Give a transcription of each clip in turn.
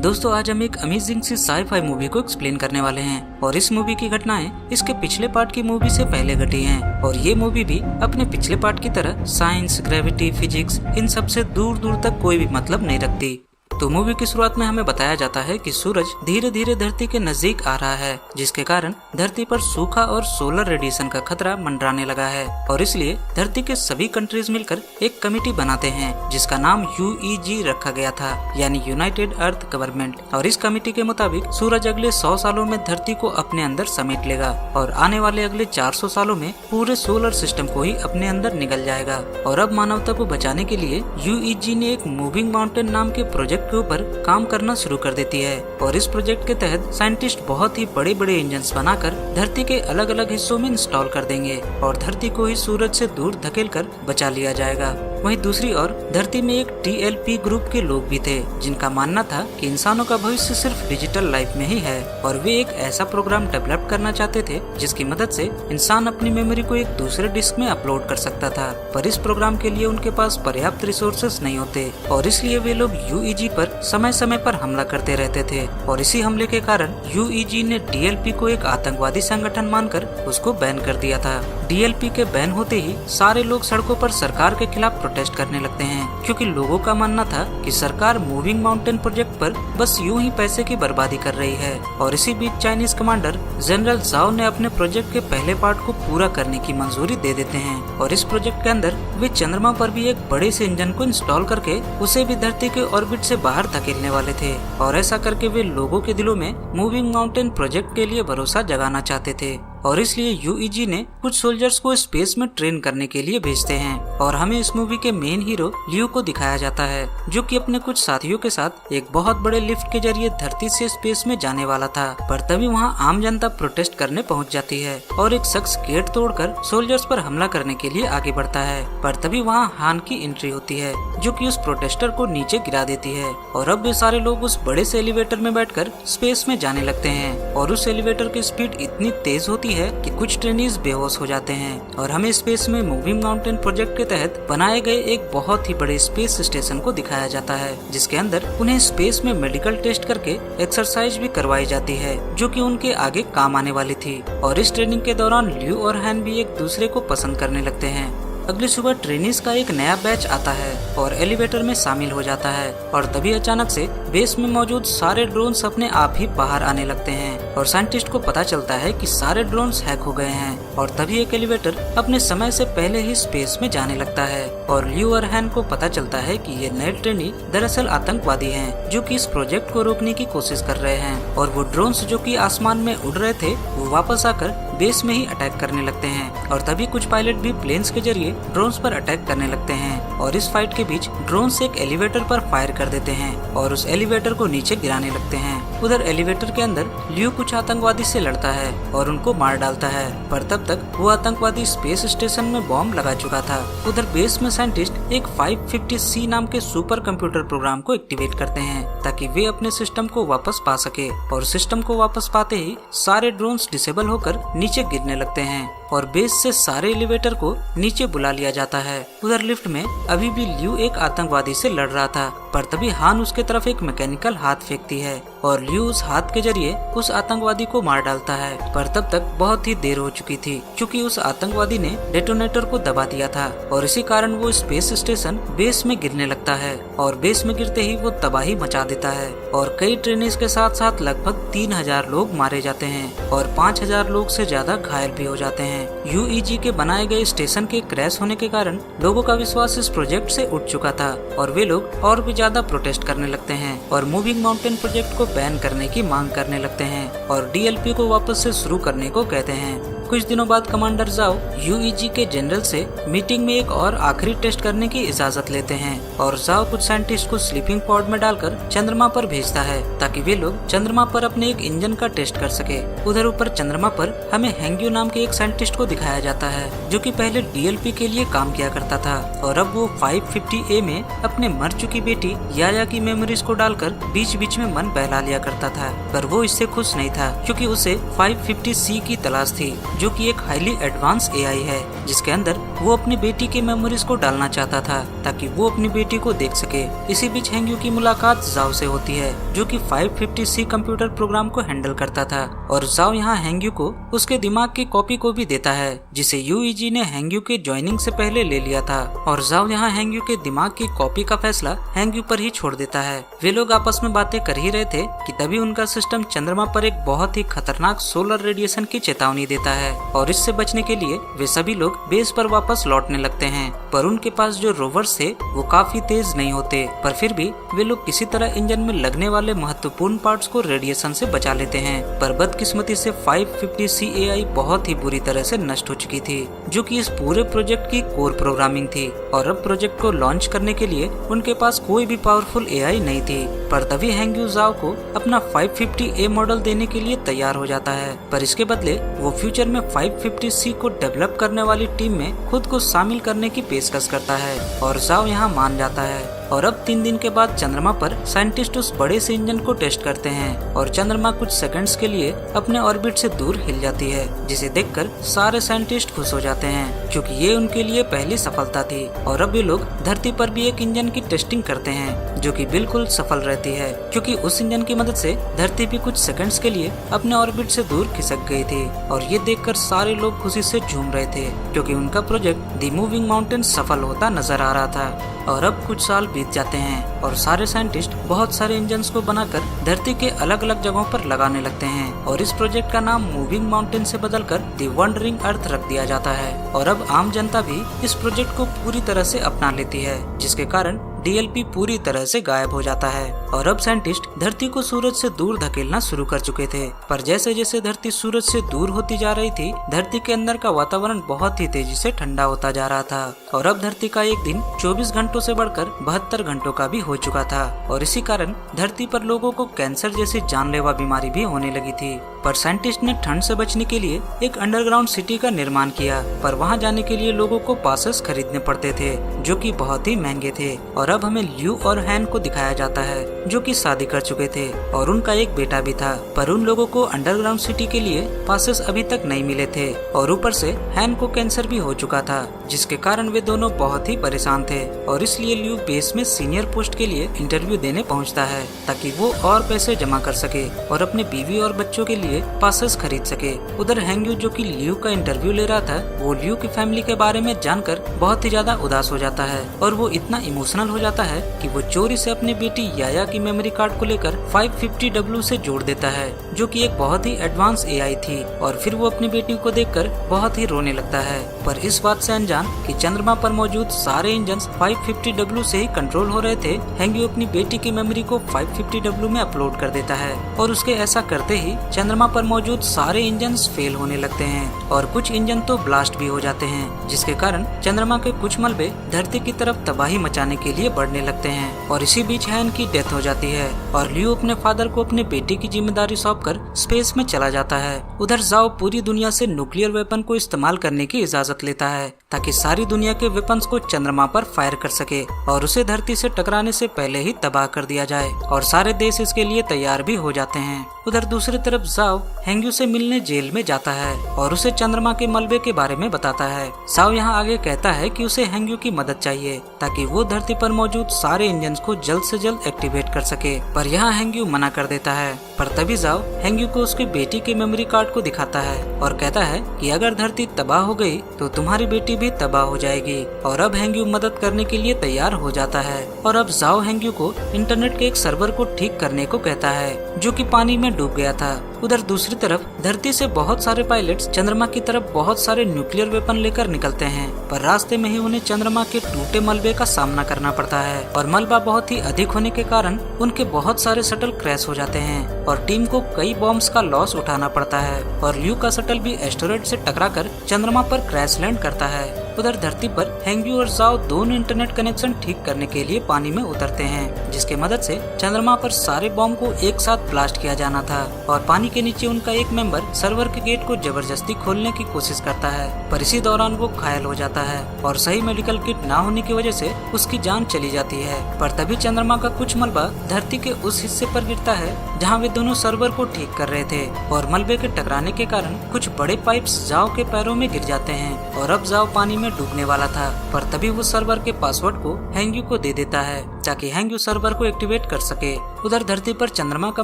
दोस्तों आज हम एक अमेजिंग सी साई-फाई मूवी को एक्सप्लेन करने वाले हैं और इस मूवी की घटनाएं इसके पिछले पार्ट की मूवी से पहले घटी हैं और ये मूवी भी अपने पिछले पार्ट की तरह साइंस, ग्रेविटी, फिजिक्स इन सब से दूर दूर तक कोई भी मतलब नहीं रखती। तो मूवी की शुरुआत में हमें बताया जाता है कि सूरज धीरे धीरे धरती के नजदीक आ रहा है, जिसके कारण धरती पर सूखा और सोलर रेडिएशन का खतरा मंडराने लगा है और इसलिए धरती के सभी कंट्रीज मिलकर एक कमेटी बनाते हैं जिसका नाम UEG रखा गया था, यानी यूनाइटेड अर्थ गवर्नमेंट। और इस कमेटी के मुताबिक सूरज अगले 100 सालों में धरती को अपने अंदर समेट लेगा और आने वाले अगले 400 सालों में पूरे सोलर सिस्टम को ही अपने अंदर निगल जाएगा। और अब मानवता को बचाने के लिए UEG ने एक मूविंग माउंटेन नाम के प्रोजेक्ट के ऊपर काम करना शुरू कर देती है और इस प्रोजेक्ट के तहत साइंटिस्ट बहुत ही बड़े बड़े इंजन्स बनाकर धरती के अलग अलग हिस्सों में इंस्टॉल कर देंगे और धरती को ही सूरज से दूर धकेलकर बचा लिया जाएगा। वहीं दूसरी ओर धरती में एक TLP ग्रुप के लोग भी थे जिनका मानना था कि इंसानों का भविष्य सिर्फ डिजिटल लाइफ में ही है और वे एक ऐसा प्रोग्राम डेवलप करना चाहते थे जिसकी मदद से इंसान अपनी मेमोरी को एक दूसरे डिस्क में अपलोड कर सकता था, पर इस प्रोग्राम के लिए उनके पास पर्याप्त रिसोर्सेज नहीं होते और इसलिए वे लोग UEG पर समय समय पर हमला करते रहते थे। और इसी हमले के कारण UEG ने DLP को एक आतंकवादी संगठन मानकर उसको बैन कर दिया था। DLP के बैन होते ही सारे लोग सड़कों पर सरकार के खिलाफ प्रोटेस्ट करने लगते हैं क्योंकि लोगों का मानना था कि सरकार मूविंग माउंटेन प्रोजेक्ट पर बस यूं ही पैसे की बर्बादी कर रही है। और इसी बीच चाइनीज कमांडर जनरल जाओ ने अपने प्रोजेक्ट के पहले पार्ट को पूरा करने की मंजूरी दे देते हैं और इस प्रोजेक्ट के अंदर वे चंद्रमा पर भी एक बड़े से इंजन को इंस्टॉल करके उसे भी धरती के ऑर्बिट से बाहर धकेलने वाले थे और ऐसा करके वे लोगों के दिलों में मूविंग माउंटेन प्रोजेक्ट के लिए भरोसा जगाना चाहते थे। और इसलिए UEG ने कुछ सोल्जर्स को स्पेस में ट्रेन करने के लिए भेजते हैं और हमें इस मूवी के मेन हीरो लियो को दिखाया जाता है जो कि अपने कुछ साथियों के साथ एक बहुत बड़े लिफ्ट के जरिए धरती से स्पेस में जाने वाला था, पर तभी वहां आम जनता प्रोटेस्ट करने पहुंच जाती है और एक शख्स गेट तोड़कर सोल्जर्स पर हमला करने के लिए आगे बढ़ता है, पर तभी वहां हान की एंट्री होती है जो कि उस प्रोटेस्टर को नीचे गिरा देती है और अब वे सारे लोग उस बड़े से एलिवेटर में बैठकर स्पेस में जाने लगते हैं और उस एलिवेटर की स्पीड इतनी तेज होती है कि कुछ ट्रेनीज बेहोश हो जाते हैं और हमें स्पेस में मूविंग माउंटेन प्रोजेक्ट के तहत बनाए गए एक बहुत ही बड़े स्पेस स्टेशन को दिखाया जाता है जिसके अंदर उन्हें स्पेस में मेडिकल टेस्ट करके एक्सरसाइज भी करवाई जाती है जो कि उनके आगे काम आने वाली थी। और इस ट्रेनिंग के दौरान लियो और हैन भी एक दूसरे को पसंद करने लगते हैं। अगली सुबह ट्रेनीज का एक नया बैच आता है और एलिवेटर में शामिल हो जाता है और तभी अचानक से बेस में मौजूद सारे ड्रोन्स अपने आप ही बाहर आने लगते हैं और साइंटिस्ट को पता चलता है कि सारे ड्रोन्स हैक हो गए हैं और तभी एक एलिवेटर अपने समय से पहले ही स्पेस में जाने लगता है और लियो और हैन को पता चलता है कि ये नए ट्रेनी दरअसल आतंकवादी हैं जो कि इस प्रोजेक्ट को रोकने की कोशिश कर रहे हैं और वो ड्रोन्स जो कि आसमान में उड़ रहे थे वो वापस आकर बेस में ही अटैक करने लगते हैं और तभी कुछ पायलट भी प्लेन्स के जरिए ड्रोन्स पर अटैक करने लगते हैं और इस फाइट के बीच ड्रोन्स एक एलिवेटर पर फायर कर देते हैं और उस एलिवेटर को नीचे गिराने लगते हैं। उधर एलिवेटर के अंदर लियो कुछ आतंकवादी से लड़ता है और उनको मार डालता है, पर तब तक वो आतंकवादी स्पेस स्टेशन में बॉम्ब लगा चुका था। उधर बेस में साइंटिस्ट एक 550C नाम के सुपर कंप्यूटर प्रोग्राम को एक्टिवेट करते हैं ताकि वे अपने सिस्टम को वापस पा सके और सिस्टम को वापस पाते ही सारे ड्रोन्स डिसेबल होकर नीचे गिरने लगते हैं और बेस से सारे एलिवेटर को नीचे बुला लिया जाता है। उधर लिफ्ट में अभी भी लियो एक आतंकवादी से लड़ रहा था, पर तभी हान उसके तरफ एक मैकेनिकल हाथ फेंकती है और लियो उस हाथ के जरिए उस आतंकवादी को मार डालता है, पर तब तक बहुत ही देर हो चुकी थी क्योंकि उस आतंकवादी ने डेटोनेटर को दबा दिया था और इसी कारण वो स्पेस स्टेशन बेस में गिरने लगता है और बेस में गिरते ही वो तबाही मचा देता है और कई ट्रेनीज के साथ साथ लगभग 3000 लोग मारे जाते हैं और 5000 लोग से ज्यादा घायल भी हो जाते हैं। UEG के बनाए गए स्टेशन के क्रैश होने के कारण लोगों का विश्वास इस प्रोजेक्ट से उठ चुका था और वे लोग और भी ज्यादा प्रोटेस्ट करने लगते हैं और मूविंग माउंटेन प्रोजेक्ट को बैन करने की मांग करने लगते हैं और DLP को वापस से शुरू करने को कहते हैं। कुछ दिनों बाद कमांडर जाओ UEG के जनरल से मीटिंग में एक और आखिरी टेस्ट करने की इजाजत लेते हैं और जाओ कुछ साइंटिस्ट को स्लीपिंग पॉड में डालकर चंद्रमा पर भेजता है ताकि वे लोग चंद्रमा पर अपने एक इंजन का टेस्ट कर सके। उधर ऊपर चंद्रमा पर हमें हेंग्यू नाम के एक साइंटिस्ट को दिखाया जाता है जो कि पहले DLP के लिए काम किया करता था और अब वो 550A में अपने मर चुकी बेटी बेटी याया की मेमोरीज को डालकर बीच बीच में मन बहला लिया करता था, पर वो इससे खुश नहीं था क्योंकि उसे 550C की तलाश थी, जो कि एक हाईली एडवांस AI है जिसके अंदर वो अपनी बेटी के मेमोरीज को डालना चाहता था ताकि वो अपनी बेटी को देख सके। इसी बीच हेंग्यू की मुलाकात जाओ से होती है जो कि 550C कंप्यूटर प्रोग्राम को हैंडल करता था, और जाओ यहाँ हेंग्यू को उसके दिमाग की कॉपी को भी देता है जिसे यूईजी ने हेंग्यू के ज्वाइनिंग से पहले ले लिया था, और जाओ यहाँ हेंग्यू के दिमाग की कॉपी का फैसला हेंग्यू पर ही छोड़ देता है। वे लोग आपस में बातें कर ही रहे थे कि तभी उनका सिस्टम चंद्रमा पर एक बहुत ही खतरनाक सोलर रेडिएशन की चेतावनी देता है, और इससे बचने के लिए वे सभी लोग बेस पर वापस लौटने लगते हैं। पर उनके पास जो रोवर्स थे वो काफी तेज नहीं होते, पर फिर भी वे लोग किसी तरह इंजन में लगने वाले महत्वपूर्ण पार्ट्स को रेडिएशन से बचा लेते हैं। पर बदकिस्मती से 550C AI बहुत ही बुरी तरह से नष्ट हो चुकी थी, जो कि इस पूरे प्रोजेक्ट की कोर प्रोग्रामिंग थी, और अब प्रोजेक्ट को लॉन्च करने के लिए उनके पास कोई भी पावरफुल AI नहीं थी। पर तभी हेंग्यू जाओ को अपना 550A मॉडल देने के लिए तैयार हो जाता है, पर इसके बदले वो फ्यूचर में 550C को डेवलप करने वाली टीम में खुद को शामिल करने की पेशकश करता है, और जाओ यहाँ मान जाता है। और अब 3 दिन के बाद चंद्रमा पर साइंटिस्ट उस बड़े से इंजन को टेस्ट करते हैं, और चंद्रमा कुछ सेकंड्स के लिए अपने ऑर्बिट से दूर हिल जाती है, जिसे देखकर सारे साइंटिस्ट खुश हो जाते हैं क्योंकि ये उनके लिए पहली सफलता थी। और अब ये लोग धरती पर भी एक इंजन की टेस्टिंग करते हैं जो कि बिल्कुल सफल रहती है, क्योंकि उस इंजन की मदद से धरती भी कुछ सेकंड्स के लिए अपने ऑर्बिट से दूर खिसक गई थी, और ये देखकर सारे लोग खुशी से झूम रहे थे क्योंकि उनका प्रोजेक्ट द मूविंग माउंटेन सफल होता नजर आ रहा था। और अब कुछ साल बीत जाते हैं और सारे साइंटिस्ट बहुत सारे इंजन्स को बनाकर धरती के अलग अलग जगहों पर लगाने लगते हैं, और इस प्रोजेक्ट का नाम मूविंग माउंटेन से बदलकर द वंडरिंग अर्थ रख दिया जाता है। और अब आम जनता भी इस प्रोजेक्ट को पूरी तरह से अपना लेती है, जिसके कारण DLP पूरी तरह से गायब हो जाता है। और अब साइंटिस्ट धरती को सूरज से दूर धकेलना शुरू कर चुके थे, पर जैसे जैसे धरती सूरज से दूर होती जा रही थी, धरती के अंदर का वातावरण बहुत ही तेजी से ठंडा होता जा रहा था, और अब धरती का एक दिन 24 घंटों से बढ़कर 72 घंटों का भी हो चुका था, और इसी कारण धरती पर लोगों को कैंसर जैसी जानलेवा बीमारी भी होने लगी थी। पर साइंटिस्ट ने ठंड से बचने के लिए एक अंडरग्राउंड सिटी का निर्माण किया, पर वहाँ जाने के लिए लोगों को पासेस खरीदने पड़ते थे जो कि बहुत ही महंगे थे। और अब हमें ल्यू और हैन को दिखाया जाता है जो कि शादी कर चुके थे और उनका एक बेटा भी था, पर उन लोगों को अंडरग्राउंड सिटी के लिए पासेस अभी तक नहीं मिले थे, और ऊपर से हैन को कैंसर भी हो चुका था, जिसके कारण वे दोनों बहुत ही परेशान थे। और इसलिए ल्यू बेस में सीनियर पोस्ट के लिए इंटरव्यू देने पहुंचता है ताकि वो और पैसे जमा कर सके और अपने बीवी और बच्चों के लिए पासेस खरीद सके। उधर हेंग्यू जो कि ल्यू का इंटरव्यू ले रहा था, वो ल्यू की फैमिली के बारे में जानकर बहुत ही ज्यादा उदास हो जाता है, और वो इतना इमोशनल हो जाता है कि वो चोरी से अपनी बेटी याया की मेमोरी कार्ड को लेकर 550W से जोड़ देता है, जो कि एक बहुत ही एडवांस AI थी, और फिर वो अपनी बेटी को देखकर बहुत ही रोने लगता है। पर इस बात से अनजान कि चंद्रमा पर मौजूद सारे इंजन्स 550W से ही कंट्रोल हो रहे थे, हेंग्यू अपनी बेटी की मेमोरी को 550W में अपलोड कर देता है, और उसके ऐसा करते ही चंद्रमा पर मौजूद सारे इंजन्स फेल होने लगते हैं, और कुछ इंजन तो ब्लास्ट भी हो जाते हैं, जिसके कारण चंद्रमा के कुछ मलबे धरती की तरफ तबाही मचाने के लिए बढ़ने लगते हैं। और इसी बीच हैन की डेथ हो जाती है, और ल्यू अपने फादर को अपने बेटी की जिम्मेदारी सौंपकर स्पेस में चला जाता है। उधर जाओ पूरी दुनिया से न्यूक्लियर वेपन को इस्तेमाल करने की इजाजत लेता है ताकि सारी दुनिया के वेपन्स को चंद्रमा पर फायर कर सके और उसे धरती से टकराने से पहले ही तबाह कर दिया जाए, और सारे देश इसके लिए तैयार भी हो जाते हैं। उधर दूसरी तरफ जाओ हेंग्यू से मिलने जेल में जाता है और उसे चंद्रमा के मलबे के बारे में बताता है। जाओ यहाँ आगे कहता है कि उसे हेंग्यू की मदद चाहिए ताकि वो धरती पर मौजूद सारे इंजन को जल्द से जल्द एक्टिवेट कर सके, पर यहाँ हेंग्यू मना कर देता है। पर तभी जाओ हेंग्यू को उसकी बेटी के मेमोरी कार्ड को दिखाता है और कहता है कि अगर धरती तबाह हो गई तो तुम्हारी बेटी भी तबाह हो जाएगी, और अब हेंग्यू मदद करने के लिए तैयार हो जाता है। और अब जाओ हेंग्यू को इंटरनेट के एक सर्वर को ठीक करने को कहता है जो कि पानी में डूब गया था। उधर दूसरी तरफ धरती से बहुत सारे पायलट्स चंद्रमा की तरफ बहुत सारे न्यूक्लियर वेपन लेकर निकलते हैं, पर रास्ते में ही उन्हें चंद्रमा के टूटे मलबे का सामना करना पड़ता है, और मलबा बहुत ही अधिक होने के कारण उनके बहुत सारे शटल क्रैश हो जाते हैं और टीम को कई बॉम्ब्स का लॉस उठाना पड़ता है। और ल्यू का शटल भी एस्टेरॉयड से टकराकर चंद्रमा पर क्रैश लैंड करता है। उधर धरती पर हेंग्यू और जाओ दोनों इंटरनेट कनेक्शन ठीक करने के लिए पानी में उतरते हैं, जिसके मदद से चंद्रमा पर सारे बॉम्ब को एक साथ ब्लास्ट किया जाना था। और पानी के नीचे उनका एक मेंबर सर्वर के गेट को जबरदस्ती खोलने की कोशिश करता है, पर इसी दौरान वो घायल हो जाता है और सही मेडिकल किट न होने की वजह से उसकी जान चली जाती है। पर तभी चंद्रमा का कुछ मलबा धरती के उस हिस्से पर गिरता है जहाँ वे दोनों सर्वर को ठीक कर रहे थे, और मलबे के टकराने के कारण कुछ बड़े पाइप्स जाओ के पैरों में गिर जाते हैं और अब जाओ पानी में डूबने वाला था। पर तभी वो सर्वर के पासवर्ड को हेंग्यू को दे देता है ताकि हेंग्यू सर्वर को एक्टिवेट कर सके। उधर धरती पर चंद्रमा का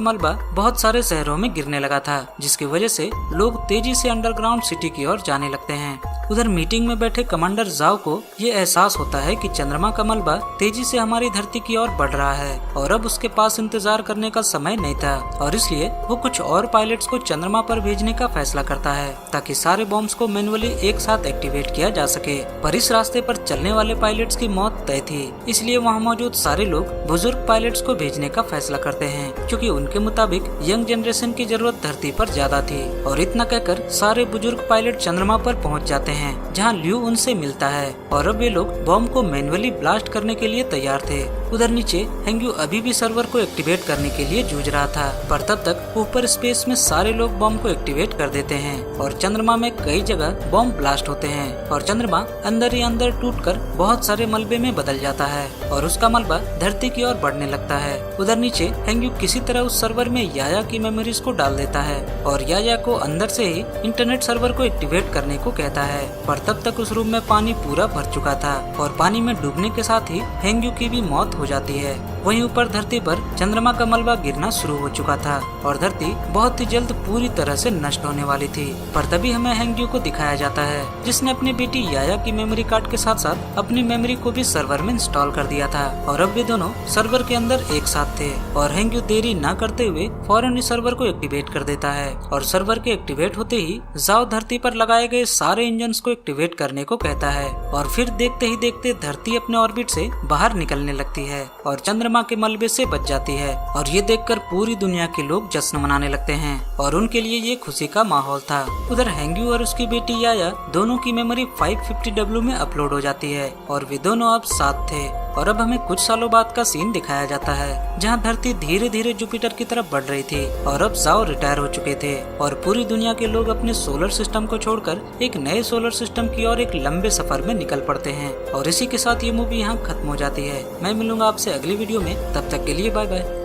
मलबा बहुत सारे शहरों में गिरने लगा था, जिसकी वजह से लोग तेजी से अंडरग्राउंड सिटी की ओर जाने लगते हैं। उधर मीटिंग में बैठे कमांडर जाओ को ये एहसास होता है कि चंद्रमा का मलबा तेजी से हमारी धरती की ओर बढ़ रहा है और अब उसके पास इंतजार करने का समय नहीं था, और इसलिए वो कुछ और पायलट्स को चंद्रमा पर भेजने का फैसला करता है ताकि सारे बॉम्ब्स को मैन्युअली एक साथ एक्टिवेट किया जा सके। पर इस रास्ते पर चलने वाले पायलट्स की मौत तय थी, इसलिए वहाँ मौजूद सारे लोग बुजुर्ग पायलट्स को भेजने का फैसला करते हैं, क्योंकि उनके मुताबिक यंग जनरेशन की जरूरत धरती पर ज्यादा थी। और इतना कहकर सारे बुजुर्ग पायलट चंद्रमा पर पहुंच जाते हैं, जहां ल्यू उनसे मिलता है और अब वे लोग बॉम्ब को मैन्युअली ब्लास्ट करने के लिए तैयार थे। उधर नीचे हेंग्यू अभी भी सर्वर को एक्टिवेट करने के लिए जूझ रहा था, पर तब तक ऊपर स्पेस में सारे लोग बॉम्ब को एक्टिवेट कर देते हैं और चंद्रमा में कई जगह बॉम्ब ब्लास्ट होते हैं और चंद्रमा अंदर ही अंदर टूटकर बहुत सारे मलबे में बदल जाता है और उसका मलबा धरती की ओर बढ़ने लगता है। उधर नीचे हेंग्यू किसी तरह उस सर्वर में याया की मेमोरीज को डाल देता है और याया को अंदर से ही इंटरनेट सर्वर को एक्टिवेट करने को कहता है, पर तब तक उस रूम में पानी पूरा भर चुका था और पानी में डूबने के साथ ही हेंग्यू की भी मौत हो जाती है। वहीं ऊपर धरती पर चंद्रमा का मलबा गिरना शुरू हो चुका था और धरती बहुत ही जल्द पूरी तरह से नष्ट होने वाली थी। पर तभी हमें हेंग्यू को दिखाया जाता है, जिसने अपनी बेटी याया की मेमोरी कार्ड के साथ साथ अपनी मेमोरी को भी सर्वर में इंस्टॉल कर दिया था और अब वे दोनों सर्वर के अंदर एक साथ थे। और हेंग्यू देरी न करते हुए फौरन ही सर्वर को एक्टिवेट कर देता है और सर्वर के एक्टिवेट होते ही जाओ धरती पर लगाए गए सारे इंजन को एक्टिवेट करने को कहता है और फिर देखते ही देखते धरती अपने ऑर्बिट से बाहर निकलने लगती है और चंद्रमा के मलबे से बच जाती है। और ये देखकर पूरी दुनिया के लोग जश्न मनाने लगते हैं और उनके लिए ये खुशी का माहौल था। उधर हेंग्यू और उसकी बेटी याया दोनों की मेमोरी 550W में अपलोड हो जाती है और वे दोनों अब साथ थे। और अब हमें कुछ सालों बाद का सीन दिखाया जाता है, जहां धरती धीरे धीरे जुपिटर की तरफ बढ़ रही थी और अब जाओ रिटायर हो चुके थे और पूरी दुनिया के लोग अपने सोलर सिस्टम को छोड़कर एक नए सोलर सिस्टम की ओर एक लंबे सफर में निकल पड़ते हैं। और इसी के साथ ये मूवी यहाँ खत्म हो जाती है। मैं मिलूंगा आपसे अगली वीडियो में, तब तक के लिए बाय बाय।